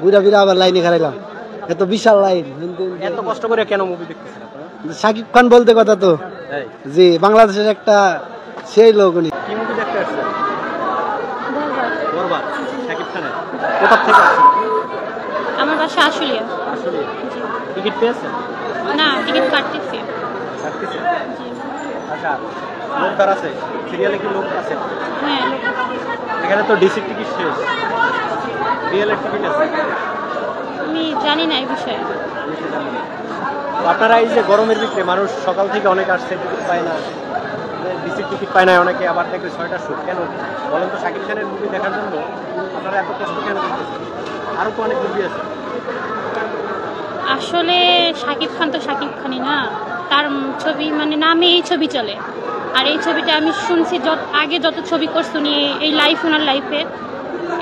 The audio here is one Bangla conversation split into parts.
ঘুরা ফিরা আবার লাইনে খারাইলাম, এত বিশাল লাইন। এত কষ্ট করে কেন মুভি দেখতেছেন? শাকিব খান বলতে কথা তো, জি বাংলাদেশের একটা সেই লোক উনি। কি মুভি দেখতে আসছেন? বরবাদ শাকিব খানের। কোথা থেকে আসছেন? আমার বাসা আশুলিয়া। আশুলিয়া। টিকিট পেয়েছেন? না, টিকিট কাটতেছি। কাটতেছেন? আচ্ছা, লোকদার আছে সিরিয়ালে, কি লোক আছে? হ্যাঁ, এখানে তো ডিসি টিকিট শেষ, রিয়েলের টিকিট আছে? আমি জানি না এই বিষয়ে। আপনারা এই যে গরমের ভিতরে মানুষ সকাল থেকে অনেক আসছে, টিকিট পায় না, ডিসির টিকিট পায় না অনেকে, আবার দেখবে 6টা শুট, কেন বলেন তো? শাকিব খানের মুভি দেখার জন্য আপনারা এত কষ্ট কেন করতেছেন? আরও তো অনেক মুভি আছে। আসলে শাকিব খান তো শাকিব খানই না, তার ছবি মানে নামে এই ছবি চলে। আর এই ছবিটা আমি শুনছি আগে যত ছবি করছে উনি, এই লাইফ ওনার লাইফে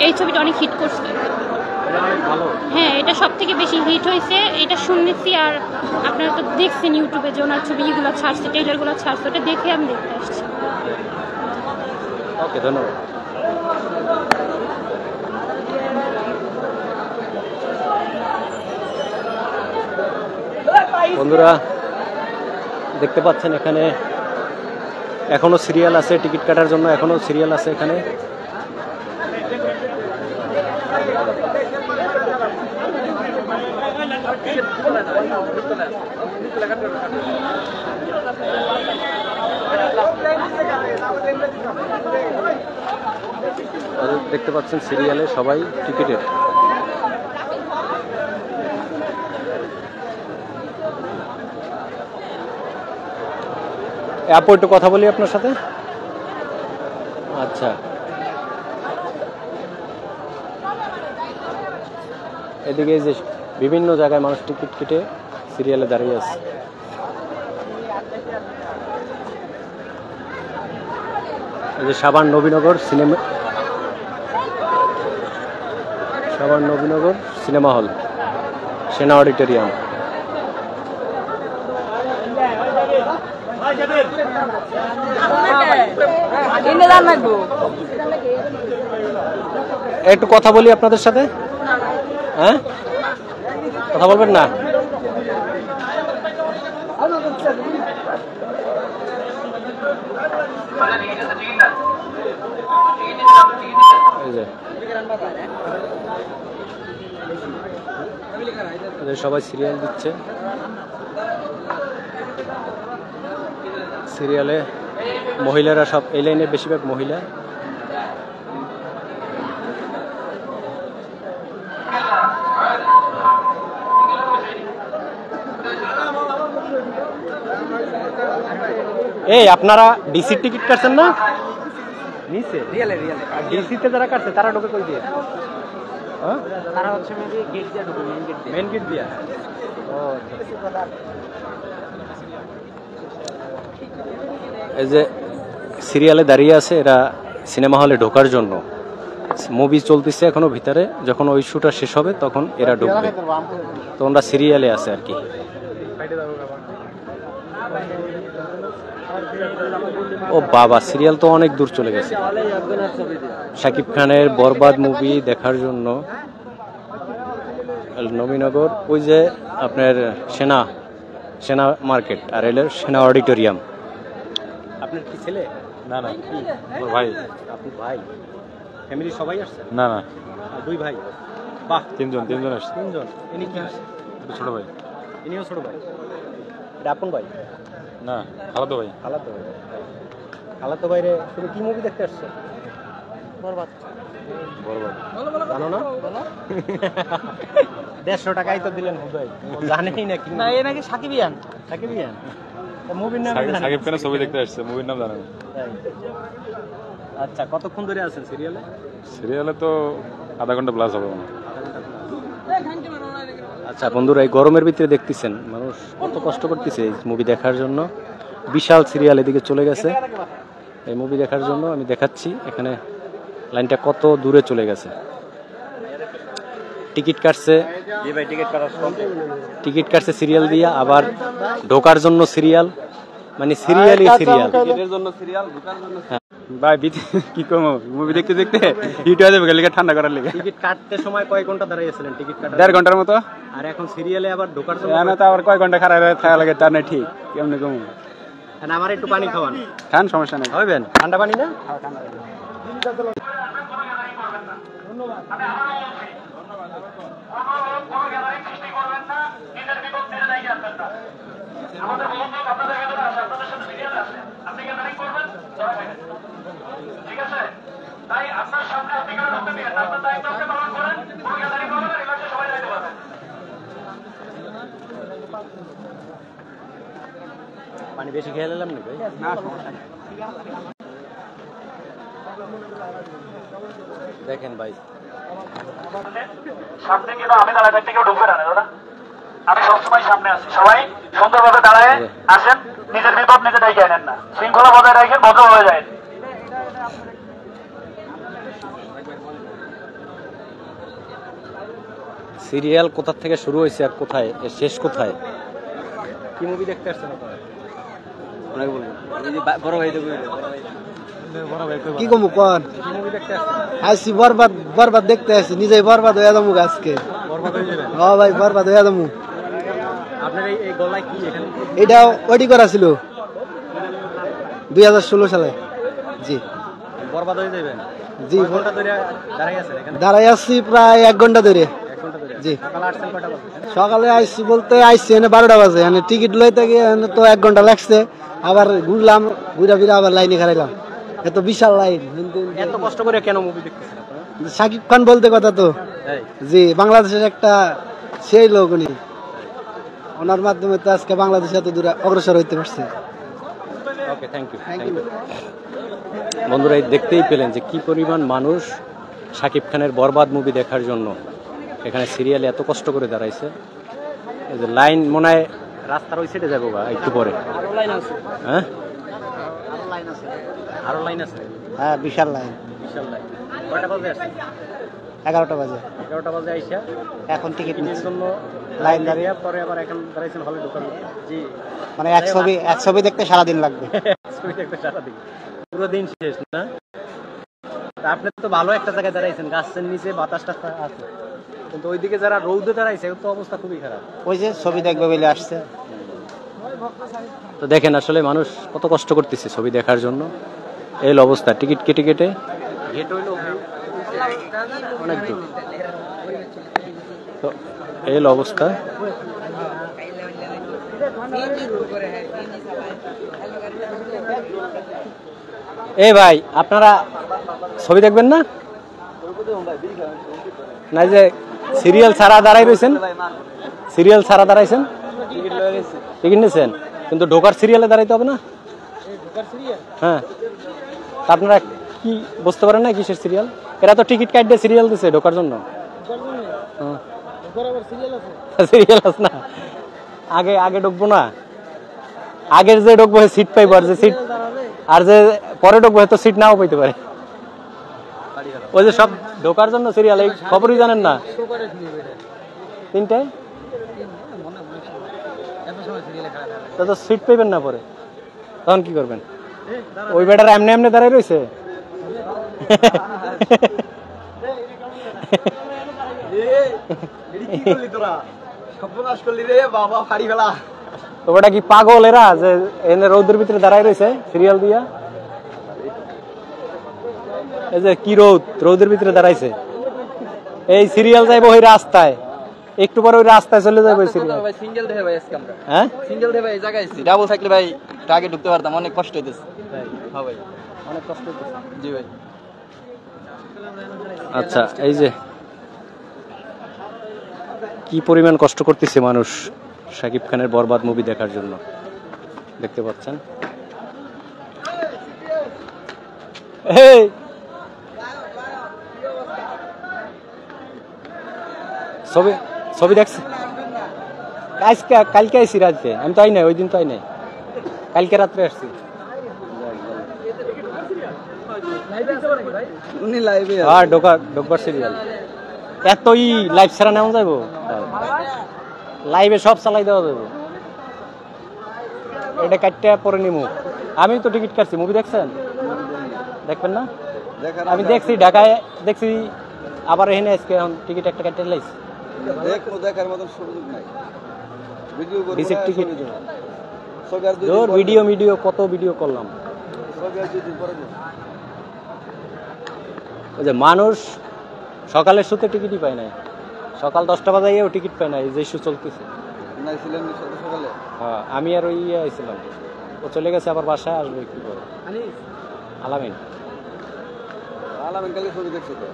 এই ছবিটা অনেক হিট করছে। হ্যাঁ, এটা সব থেকে বেশি হিট হয়েছে, এটা শুনেছি। আর আপনারা তো দেখছেন ইউটিউবে যে ওনার ছবিগুলো ছাড়ছে, ট্রেলারগুলো ছাড়ছে, ওটা দেখে আমি দেখতে আসছি। ওকে, ধন্যবাদ। বন্ধুরা দেখতে পাচ্ছেন এখানে এখনো সিরিয়াল আছে, টিকিট কাটার জন্য এখনো সিরিয়াল আছে এখানে। দেখতে পাচ্ছেন সিরিয়ালে সবাই টিকিটের। আপু একটু কথা বলি আপনার সাথে। আচ্ছা, এদিকে যে বিভিন্ন জায়গায় মানুষ টিকিট কেটে সিরিয়ালে দাঁড়িয়ে আছে। এই যে সাভার নবীনগর সিনেমা হল, সেনা অডিটোরিয়াম। একটু কথা বলি আপনাদের সাথে। হ্যাঁ, কথা বলবেন না? সবাই সিরিয়াল দিচ্ছে। সিরিয়ালে মহিলারা সব, এই লাইনে বেশিরভাগ মহিলা। এই আপনারা ডিসির টিকিট কাটছেন না? নিচে ডিসিতে যারা কাটছে তারা ঢোকে কই দিয়ে? তারা হচ্ছে গেট দিয়ে ঢোকে, মেইন গেট দিয়ে। এই যে সিরিয়ালে দাঁড়িয়ে আছে এরা সিনেমা হলে ঢোকার জন্য। মুভি চলতেছে এখনো ভিতরে, যখন ওই শুটা শেষ হবে তখন এরা ঢুকবে। তো ওরা সিরিয়ালে আছে আর কি। ও বাবা, সিরিয়াল তো অনেক দূর চলে গেছে। শাকিব খানের বরবাদ মুভি দেখার জন্য নবীনগর, ওই যে আপনার সেনা মার্কেট, আর এল সেনা অডিটোরিয়াম। আপনার কি ছেলে? না না, ভাই। আপনি ভাই? ফ্যামিলি সবাই আসছে? না না, দুই ভাই। বাহ, তিনজন আসছে। তিনজন। ইনি কি আসছে? ছোট ভাই। ইনিও ছোট ভাই? এটা আপন ভাই? না, খালাতো ভাই। খালাতো ভাইরে তুমি কি মুভি দেখতে আসছো? বরবাদ। জানো না? 150 টাকাই তো দিলেন হুদাই, জানেই না কি? না, এ নাকি সাকিবিয়ান। মুভির নাম সাকিব খানের ছবি দেখতে আসছে, মুভির নাম জানেন? আচ্ছা, কতক্ষণ ধরে আছেন সিরিয়ালে? সিরিয়ালে তো আধা ঘন্টা প্লাস হবে। আচ্ছা বন্ধুরা, এই গরমের ভিতরে দেখতেছেন মানুষ কত কষ্ট করতেছে এই মুভি দেখার জন্য। বিশাল সিরিয়াল এদিকে চলে গেছে এই মুভি দেখার জন্য। আমি দেখাচ্ছি এখানে লাইনটা কত দূরে চলে গেছে। টিকিট কাটছে সিরিয়াল দিয়া, আবার ঢোকার জন্য সিরিয়াল, মানে সিরিয়ালই সিরিয়াল। ভাই কি কম মুভি দেখতে দেখতে হিট হয়ে যাবে গেলে ঠান্ডা করার লেগে। টিকিট কাটতে সময় কয় ঘন্টা দাঁড়িয়েছিলেন টিকিট কাটার? 1.5 ঘন্টার মতো। আর এখন সিরিয়ালে আবার ঢোকার জানো সময় তো আবার কয় ঘন্টা খারাপ থাকা লাগে তার না ঠিক কেমনে কম হ্যাঁ, আমার একটু পানি খাওয়ান। খান সমস্যা নেই। হইবেন ঠান্ডা পানি না? পানি বেশি খেয়ে নিলাম না ভাই? না সমস্যা নেই। দেখেন ভাই, সামনে কিন্তু আমি দাঁড়ায় থাকতে কেউ ঢুকবে না দাদা। আমি সবসময় সামনে আছি। সবাই সুন্দরভাবে দাঁড়ায় আসেন, নিজের বিপদ নিজে ডেকে আনেন না, শৃঙ্খলা বজায় রাখেন, ভদ্রভাবে যায়। সিরিয়াল কোথা থেকে শুরু হয়েছে আর কোথায় এর শেষ কোথায়? কি মুভি দেখতে আসছেন আপনারা? অনেক বলুন, বড় ভাই দেখুন, কি কমু কোন কি মুভি দেখতে আসছেন? আসছি বরবাদ বরবাদ দেখতে আসছি, নিজেই বরবাদ হয়ে যাবো আজকে। বরবাদ হয়ে যাবেন? ও ভাই বরবাদ হয়ে যাবো। আপনার এই গলায় কি এখানে? এটা ওডি করা ছিল 2016 সালে। জি বরবাদ হয়ে যাবেন? জি কয় ঘন্টা ধরে দাঁড়িয়ে আছেন এখানে? দাঁড়াই আসছি প্রায় 1 ঘন্টা ধরে। 1 ঘন্টা ধরে? জি। সকালে আসছেন কয়টা বাজে? সকালে আইসি বলতে আইসি এনে 12টা বাজে, এনে টিকিট লইতে গিয়ে এনে তো 1 ঘন্টা লাগছে। আবার ঘুরলাম, ঘুরা ফিরা আবার লাইনে খারাইলাম। এত বিশাল লাইন। এত কষ্ট করে কেন মুভি দেখতেছেন আপনারা? শাকিব খান বলতে কথা তো। এই জি বাংলাদেশের একটা সেই লোক উনি, ওনার মাধ্যমে তো আজকে বাংলাদেশ এত দূরে অগ্রসর হইতে পারছে। ওকে, থ্যাংক ইউ। বন্ধুরা, এই দেখতেই পেলেন যে কি পরিমাণ মানুষ শাকিব খানের বরবাদ মুভি দেখার জন্য এখানে সিরিয়ালে এত কষ্ট করে দাঁড়াইছে। এই যে লাইন মনে হয় রাস্তার ওই সাইডে যাবো বা একটু পরে। হ্যাঁ, আরো লাইন আছে? হ্যাঁ বিশাল লাইন। বিশাল লাইন। কয়টা বাজে আসছে? 11টা বাজে। 11টা বাজে আইসা এখন টিকিট টিকিটের জন্য লাইন লাইন দাঁড়িয়ে, দাঁড়িয়ে পরে আবার এখন দাঁড়াইছেন হলে ঢোকার জন্য। জি, মানে এক ছবি দেখতে সারাদিন লাগবে। ছবি দেখতে সারাদিন, পুরো দিন শেষ না? তা আপনি তো ভালো একটা জায়গায় দাঁড়াইছেন, গাছের নিচে বাতাস টাতাস আছে, কিন্তু ওইদিকে যারা রৌদে দাঁড়াইছে ওর তো অবস্থা খুবই খারাপ। ওই যে ছবি দেখবে বলে আসছে। তো দেখেন আসলে মানুষ কত কষ্ট করতেছে ছবি দেখার জন্য। এই হলো অবস্থা, টিকিট কেটে কেটে গেট হইলো অনেক দূর। তো এই হলো অবস্থা। এই ভাই, আপনারা ছবি দেখবেন না? না, যে সিরিয়াল ছাড়া দাঁড়াই রয়েছেন, সিরিয়াল ছাড়া দাঁড়াইছেন, টিকিট নিয়েছেন, কিন্তু ঢোকার সিরিয়ালে দাঁড়াইতে হবে না? হ্যাঁ, তা আপনারা কি বুঝতে পারেন না কিসের সিরিয়াল? এরা তো টিকিট কাটে সিরিয়াল দিছে ঢোকার জন্য। সিরিয়াল আছে না, আগে আগে ঢুকবো না, আগের যে ঢুকবো সিট পাইবো, আর যে সিট আর যে পরে ঢুকবো তো সিট নাও পাইতে পারে। ওই যে সব ঢোকার জন্য সিরিয়াল, এই খবরই জানেন না? 3টায় তো সিট পাইবেন না, পরে তখন কি করবেন? ওই বেটার এমনি এমনি দাঁড়াই রয়েছে। ওটা কি পাগল এরা যে এনে রৌদের ভিতরে দাঁড়াই রয়েছে সিরিয়াল দিয়া? এই যে কি রৌদের ভিতরে দাঁড়াইছে, এই সিরিয়াল যাইবো ওই রাস্তায়, একটু পরে ওই রাস্তায় চলে যাবে সিরিয়াল। সিঙ্গেল দেহে ভাই আজকে আমরা, হ্যাঁ সিঙ্গেল দেহে ভাই এই জায়গায় আছি। ডাবল থাকলে ভাই আগে ঢুকতে পারতাম, অনেক কষ্ট হইতেছে। হ্যাঁ ভাই, অনেক কষ্ট হচ্ছে। জি ভাই। আচ্ছা, এই যে কি পরিমাণ কষ্ট করতেছে মানুষ শাকিব খানের বরবাদ মুভি দেখার জন্য, দেখতে পাচ্ছেন। এই ছবি ছবি দেখছি আজকে, কালকে আইসি রাত্রে, আমি তো আই নাই, ওই দিন তো আই নাই, কালকে রাত্রে আসছি। হ্যাঁ, ঢোকবার সিরিয়াল এতই লাইভ ছাড়া নেওয়া যাবো, লাইভে সব চালাই দেওয়া যাবো। এটা কাটতে পরে নিমু, আমি তো টিকিট কাটছি। মুভি দেখছেন? দেখবেন না? দেখার আমি দেখছি ঢাকায় দেখছি, আবার এখানে আজকে এখন টিকিট একটা কেটে লাইছি। দেখো, দেখার মতন সুযোগ নাই। ভিডিও করব, রিসিপ্ট টিকিট ছবি আর দুই দিন জোর পরে ভিডিও কত ভিডিও করলাম। ছবি আর দুই দিন পরে দেব। ওই যে মানুষ সকালের শুতে টিকিটই পায় নাই, সকাল 10টা বাজাইও টিকিট পায় নাই, যে ইস্যু চলতেছে। নাই ছিলেন সকালে? হ্যাঁ, আমি আর ওই আইছিলাম, ও চলে গেছে, আবার বাসায় আসবে কি করে। আলামিন আলামিন কালকে ছবি দেখছো তো?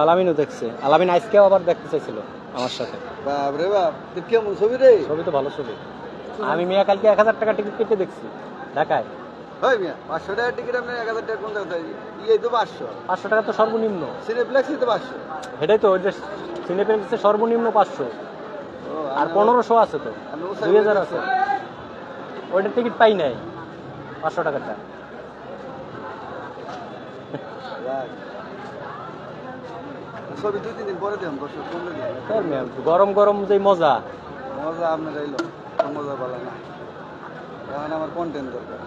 আলামিনও দেখছে, আলামিন আজকেও আবার দেখতে চাইছিল আমার সাথে। বাপ রে বাপ, তুই কেমন ছবি রে? ছবি তো ভালো ছবি। আমি মিয়া কালকে 1000 টাকা টিকিট কেটে দেখছি ঢাকায়। হয় মিয়া, 500 টাকার টিকিট আপনি 1000 টাকা কোন জায়গায়? ইয়ে তো 500। 500 টাকা তো সর্বনিম্ন। সিনেপ্লেক্সই তো 500। সেটাই তো, ওই যে সিনেপ্লেক্সে সর্বনিম্ন 500, আর 1500 আছে তো, 2000 আছে। ওইটার টিকিট পাই নাই 500 টাকাটা। ছবি 2-3 দিন পরে দিলাম, দর্শক কমলে দিলাম। গরম গরম যে মজা, মজা আপনার এলো, মজা বলা না। এখন আমার কন্টেন্ট দরকার।